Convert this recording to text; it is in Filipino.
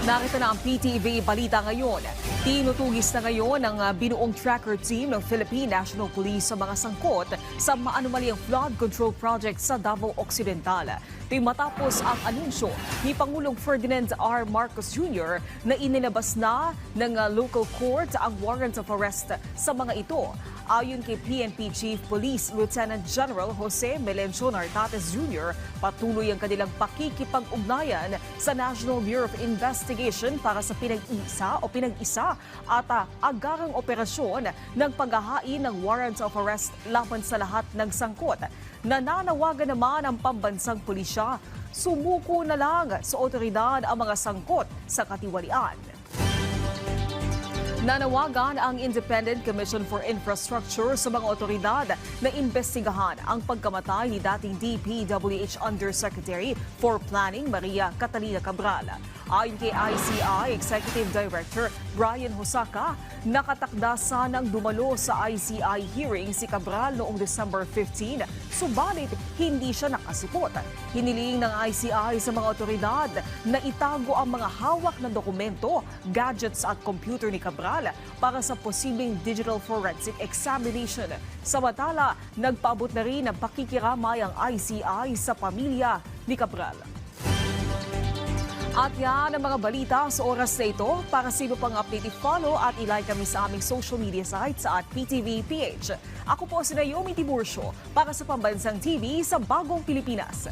Nakita na ang PTV Balita ngayon. Tinutugis na ngayon ng binuong tracker team ng Philippine National Police sa mga sangkot sa maanumalyang flood control project sa Davao Occidental. Ito matapos ang anunsyo ni Pangulong Ferdinand R. Marcos Jr. na inilabas na ng local court ang warrant of arrest sa mga ito. Ayon kay PNP Chief Police Lieutenant General Jose Melencio Nartates Jr., patuloy ang kanilang pakikipag-ugnayan sa National Bureau of Investigation para sa pinag-isa at agarang operasyon ng paghahain ng warrant of arrest laban sa lahat ng sangkot. Nananawagan naman ang pambansang pulisya, sumuko na lang sa otoridad ang mga sangkot sa katiwalian. Nanawagan ang Independent Commission for Infrastructure sa mga otoridad na imbestigahan ang pagkamatay ni dating DPWH Undersecretary for Planning Maria Catalina Cabral. Ayon kay ICI Executive Director Brian Hosaka, nakatakda sanang dumalo sa ICI hearing si Cabral noong December 15, subalit hindi siya nakasipot. Hiniling ng ICI sa mga otoridad na itago ang mga hawak na dokumento, gadgets at computer ni Cabral para sa posibleng digital forensic examination. Samantala, nagpaabot na rin ang pakikiramay ang ICI sa pamilya ni Cabral. At yan ang mga balita sa oras na ito. Para sa iba pang update, i-follow at i-like kami sa aming social media sites at PTV PH. Ako po si Naomi Tiburcio para sa Pambansang TV sa Bagong Pilipinas.